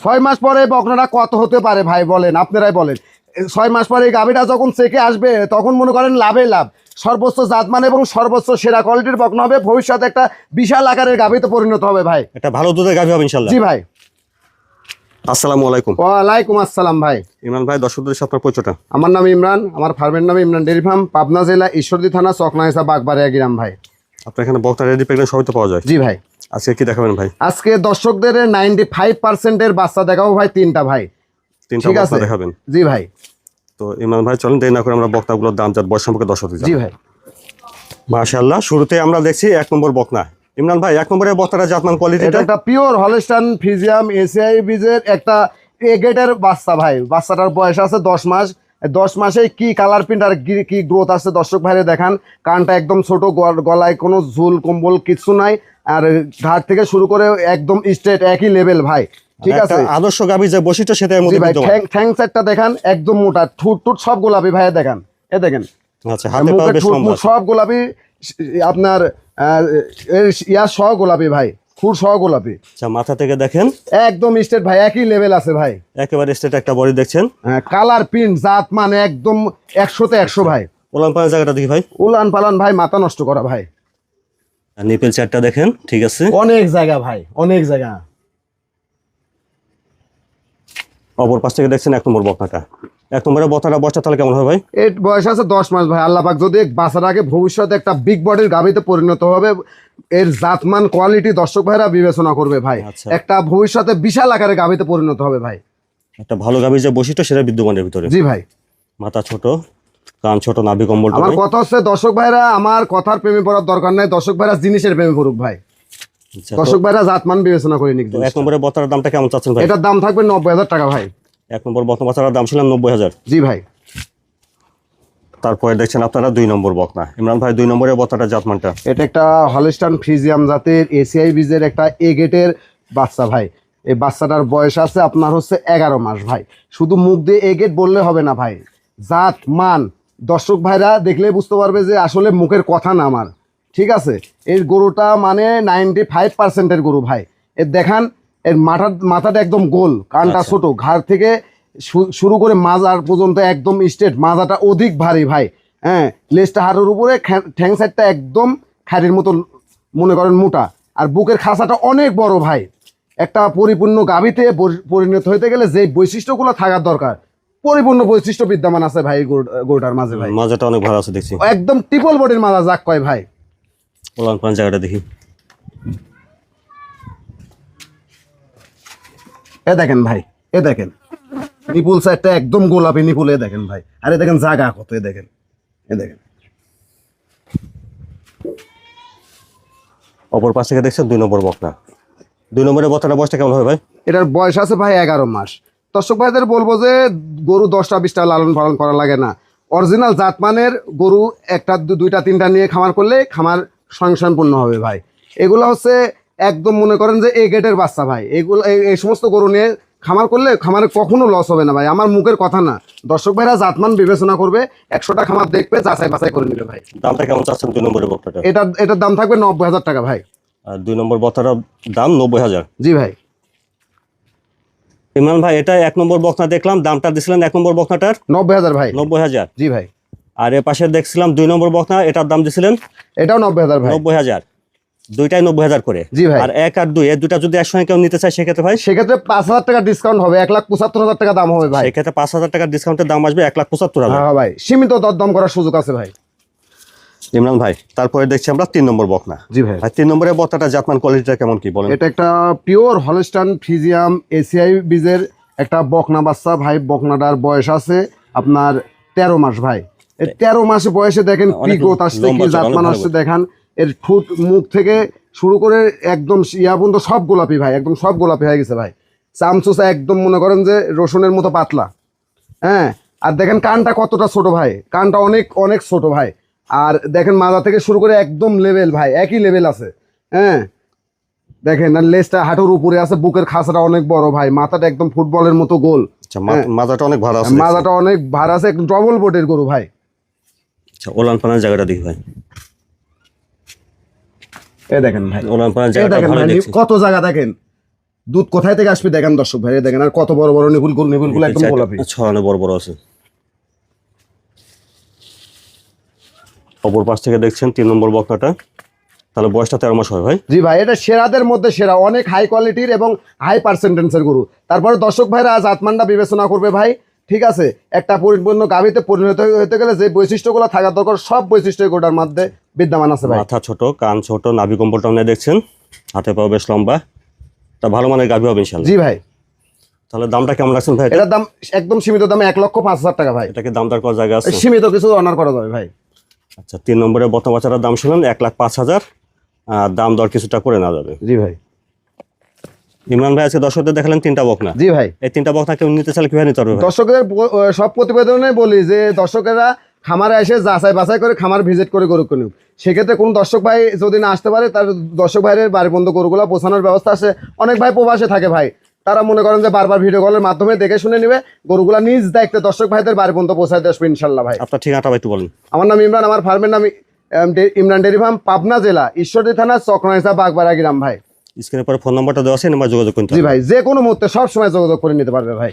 6 মাস পরে বকনাটা কত হতে পারে ভাই বলেন, আপনারাই বলেন। 6 মাস পরে এই গাভীটা যখন চেকে আসবে তখন মনে করেন লাভে লাভ, সর্বোচ্চ জাতমান এবং সর্বোচ্চ সেরা কোয়ালিটির বকনা হবে, ভবিষ্যতে একটা বিশাল আকারের গাভীতে পরিণত হবে ভাই। এটা ভালো দুধের গাভী হবে ইনশাআল্লাহ। জি ভাই। আসসালামু আলাইকুম। ওয়ালাইকুম আসসালাম ভাই। ইমরান ভাই, দর্শকদের সাথে আপনার পরিচয়টা। আমার নাম ইমরান, আমার ফার্মের নাম ইমরান ডেয়ারি ফার্ম, পাবনা জেলা ঈশ্বরদী থানা চকনাইসা বাগবাড়িয়া গ্রাম ভাই। আপনার এখানে বকনা রেডি প্রেগনেন্ট সবই তো পাওয়া যায়? জি ভাই। আজকে কি দেখাবেন ভাই? আজকে দর্শকদের 95% এর বাচ্চা দেখাবো ভাই, 3টা ভাই। তিনটা ঠিক বকনা আছে দেখাবেন? জি ভাই। তো ইমরান ভাই চলেন দেরি না করে আমরা বকনাগুলোর দাম জাত বয়স সম্পর্কে দর্শকদের জি জানাই। ভাই। মাশাআল্লাহ, শুরুতে আমরা দেখছি 1 নম্বর বকনা। ইমরান ভাই, 1 নম্বরের বকনাটা জাতমান এটা কোয়ালিটিটা? একটা পিওর হলস্টাইন ফ্রিজিয়াম এসিআই বীজের একটা এ গেটের বাচ্চা ভাই। বাচ্চাটার বয়স আছে 10 মাস। 10 মাসে কি কালার প্রিন্ট আর কি গ্রোথ আছে দর্শক ভাইরে দেখান। কানটা একদম ছোট, গলায় কোনো ঝুল কম্বল কিছু নাই, আর ঘাট থেকে শুরু করে একদম স্ট্রেট একই লেভেল ভাই। ঠিক আছে, আদর্শ গাভী যে বৈশিষ্ট্য সেটা এর মধ্যে ভাই। বিদ্যমান। ঠ্যাং সেটটা দেখান, একদম মোটা, ঠুট টুট সব গোলাপি ভাই দেখান। এ দেখেন, আচ্ছা, হাতে পা বেশ লম্বা আছে। সব গোলাপি, আপনার ইয়া সহ গোলাপি ভাই, খুর সহ গোলাপি। আচ্ছা, মাথা থেকে দেখেন একদম স্ট্রেট ভাই, একই লেভেল আছে ভাই। একেবারে স্ট্রেট একটা বডি দেখছেন। কালার প্রিন্ট জাত মানে একদম 100-তে 100 ভাই। ওলান পালান জায়গাটা দেখি ভাই। উলান পালান ভাই, মাথা নষ্ট করা ভাই। আর নিপেল চারটা দেখেন, ঠিক আছে, অনেক জায়গা ভাই, অনেক জায়গা। অপর পাশ থেকে দেখছেন 1 নম্বর বকনাটা। 1 নম্বরের বকনাটা বয়সটা তাহলে কেমন হবে ভাই? এর বয়স আছে 10 মাস ভাই। আল্লাহ পাক যদি বাচ্চাটাকে ভবিষ্যতে একটা বিগ বডির গাভীতে পরিণত হবে, এর জাতমান কোয়ালিটি দর্শক ভাইরা বিবেচনা করবে ভাই। আচ্ছা। একটা ভবিষ্যতে বিশাল আকারে গাভীতে পরিণত হবে ভাই। একটা ভালো গাভীর যে বৈশিষ্ট্য সেটা বিদ্যমানের ভিতরে। জি ভাই। মাথা ছোট, কান ছোট, নাভি কম্বল। আমার কথা হচ্ছে দর্শক ভাইরা আমার কথার প্রেমে পড়ার দরকার নাই, দর্শক ভাইরা জিনিসের প্রেমে পড়ুক ভাই। দর্শক ভাইরা জাতমান বিবেচনা করে নিক। 1 নম্বরের বকনার দামটা কেমন চাচ্ছেন ভাই? এটার দাম থাকবে 90,000 টাকা ভাই। 1 নম্বর বকনা বাচ্চার দাম ছিল 90,000। জি ভাই। তারপরে দেখছেন আপনারা 2 নম্বর বকনা। ইমরান ভাই, 2 নম্বরের বকনাটার জাতমানটা? এটা একটা হলস্টাইন ফ্রিজিয়াম জাতের এসিআই বীজের একটা এ গেটের বাচ্চা ভাই। এই বাচ্চাটার বয়স আছে আপনার হচ্ছে 11 মাস ভাই। শুধু মুখ দিয়ে এ গেট বললে হবে না ভাই, জাত মান দর্শক ভাইরা দেখলে বুঝতে পারবে যে আসলে মুখের কথা না আমার। ঠিক আছে, এই গরুটা মানে 95%-এর গরু ভাই। এর দেখান, এর মাথাটা একদম গোল, কানটা ছোট, ঘাড় থেকে শুরু করে মাজার পর্যন্ত একদম স্ট্রেট, মাজাটা অধিক ভারী ভাই। হ্যাঁ, লেজটা হাড়ের উপরে, ঠ্যাং সাইডটা একদম খাড়ির মতো মনে করেন মোটা, আর বুকের খাঁচাটা অনেক বড় ভাই। একটা পরিপূর্ণ গাভীতে পরিণত হতে গেলে যে বৈশিষ্ট্যগুলো থাকার দরকার, পরিপূর্ণ বৈশিষ্ট্য বিদ্যমান আছে ভাই গরুটার মাঝে ভাই। মাজাটা অনেক ভালো আছে দেখছি, একদম ট্রিপল বডির মাজা যাক কয় ভাই। ওলান পালান জায়গাটা দেখি। এ দেখেন ভাই, এ দেখেন নিপুল সাইডটা একদম গোলাপি নিপুল। এ দেখেন ভাই, আরে দেখেন জাগা কত। এ দেখেন, এ দেখেন। অপর পাশ থেকে দেখছেন 2 নম্বর বকনা। 2 নম্বরের বকনাটার বয়সটা কেমন হবে ভাই? এটার বয়স আছে ভাই 11 মাস। দর্শক ভাইদের বলবো যে গরু 10টা-20টা লালন পালন করা লাগে না। অরিজিনাল জাতমানের গরু 1টা 2টা 3টা নিয়ে খামার করলে খামার সংসানপূর্ণ হবে ভাই। এগুলো হচ্ছে একদম মনে করেন যে এ গেটের বাচ্চা ভাই। এগুলো এই সমস্ত গরু নিয়ে খামার করলে খামারে কখনো লস হবে না ভাই, আমার মুখের কথা না। দর্শক ভাইরা জাতমান বিবেচনা করবে, 100টা খামার দেখবে, যাচাই বাছাই করে নেবে ভাই। দামটা কেমন চাচ্ছেন 2 নম্বরের বকনাটা? এটার দাম থাকবে 90,000 টাকা ভাই। আর 2 নম্বর বকনাটার দাম 90,000। জি ভাই। ইমরান ভাই, এটা 1 নম্বর বকনা দেখলাম, দামটা দিছিলেন 1 নম্বর বকনাটার 90,000 ভাই। 90,000। জি ভাই। আর এর পাশে দেখছিলাম 2 নম্বর বকনা, এটার দাম দিছিলেন এটাও 90,000 ভাই। 90,000। দুইটাই 90,000 করে। জি ভাই। আর 1 আর 2 এই দুটা যদি একসঙ্গে কেউ নিতে চায় সেক্ষেত্রে ভাই? সেক্ষেত্রে 5,000 টাকা ডিসকাউন্ট হবে, 1,75,000 টাকা দাম হবে ভাই। সেক্ষেত্রে 5,000 টাকার ডিসকাউন্টের দাম আসবে 1,75,000। হ্যাঁ ভাই, সীমিত দরদাম করার সুযোগ আছে ভাই। ইমরান ভাই, তারপরে দেখছি আমরা 3 নম্বর বকনা। জি ভাই। আর 3 নম্বরের বকনাটা জাতমান কোয়ালিটিটা কেমন কি বলেন? এটা একটা পিওর হলস্টাইন ফ্রিজিয়াম এসিআই বীজের একটা বকনা বাচ্চা ভাই। বকনাটার বয়স আছে আপনার 13 মাস ভাই। এই 13 মাস বয়সে দেখেন কি গ্রোথ আসছে, কি জাতমান আসছে দেখান। এর ঠোঁট মুখ থেকে শুরু করে একদম ইয়া পর্যন্ত সব গোলাপি ভাই, একদম সব গোলাপি হয়ে গেছে ভাই। চামচুসা একদম মনে করেন যে রসুনের মতো পাতলা। হ্যাঁ, আর দেখেন কানটা কতটা ছোট ভাই, কানটা অনেক অনেক ছোট ভাই। আর দেখেন মাজা থেকে শুরু করে একদম লেভেল ভাই, একই লেভেল আছে। হ্যাঁ, দেখেন আর লেজটা হাঁটুর উপরে আছে, বুকের খাঁচাটা অনেক বড় ভাই, মাথাটা একদম ফুটবলের মতো গোল। আচ্ছা, মাজাটা অনেক ভালো আছে। মাজাটা অনেক ভার আছে, একদম ডবল বোটের গরু ভাই। আচ্ছা, ওলান পালান জায়গাটা দেখি ভাই। এ দেখেন ভাই, ওলান পালান এ জায়গাটা দেখেন ভালো ভাই, দেখছি। কত জায়গা দেখেন। দুধ কোথায় থেকে আসবে দেখেন দর্শক ভাই, দেখেন আর কত বড় বড় নিপুলগুলো একদম গোলাপি। ছড়ানো বড় বড় আছে। অপর পাশ থেকে দেখছেন 3 নম্বর বকনাটা, তাহলে বয়সটা 13 মাস হয় ভাই। জি ভাই, এটা সেরাদের মধ্যে সেরা, অনেক হাই কোয়ালিটির এবং হাই পার্সেন্টেন্সের গরু। তারপরে দর্শক ভাইরা আজ আত্মানটা বিবেচনা করবে ভাই, ঠিক আছে? একটা পরিপূর্ণ গাভীতে পরিণত হতে গেলে যে বৈশিষ্ট্যগুলো থাকা দরকার সব বৈশিষ্ট্য গোটার মধ্যে বিদ্যমান আছে ভাই। মাথা ছোট, কান ছোট, নাভি কম্বলটা নিয়ে দেখছেন, হাতে পাও বেশ লম্বা, তা ভালো মানের গাভী হবে ইনশাআল্লাহ। জি ভাই, তাহলে দামটা কেমন রাখছেন ভাই? এটার দাম একদম সীমিত দামে 1,05,000 টাকা ভাই। এটাকে দাম দর করার জায়গা আছে? সীমিত কিছু অনার করা যাবে ভাই। আচ্ছা, 3 নম্বরে বর্তমান বাচ্চাটার দাম শুনলেন 1,05,000, দাম দর কিছুটা করে না যাবে। জি ভাই। ইমরান ভাই আজকে দর্শকদের দেখালেন 3টা বকনা, জি ভাই, এই 3টা বকনা কেউ নিতে চাইলে কিভাবে নিতে পারবে ভাই? দর্শকদের সব প্রতিবেদনে বলি যে দর্শকেরা খামারে এসে যাচাই বাছাই করে খামার ভিজিট করে গরু কিনুক। সেক্ষেত্রে কোন দর্শক ভাই যদি না আসতে পারে, তার দর্শক ভাইয়ের বাড়ি বন্ধ গরুগুলো পৌঁছানোর ব্যবস্থা আছে। অনেক ভাই প্রবাসে থাকে ভাই, তারা মনে করেন যে বারবার ভিডিও কলের মাধ্যমে দেখে শুনে নিবে, গরুগুলা নিজ দায়িত্বে দর্শক ভাইদের বাড়ি পর্যন্ত পৌঁছায় দিয়ে আসবে ইনশাল্লাহ ভাই। আপনার ঠিকানাটা ভাই একটু বলেন। আমার নাম ইমরান, আমার ফার্মের নাম ইমরান ডেয়ারি ফার্ম, পাবনা জেলা ঈশ্বরদী থানা চক্রাইসা বাগবাড়া গ্রাম ভাই। স্ক্রিনের পরে ফোন নাম্বারটা দেওয়া আছে, নাম্বার যোগাযোগ করতে জি হবে। ভাই, যে কোনো মুহূর্তে সব সময় যোগাযোগ করে নিতে পারবে ভাই।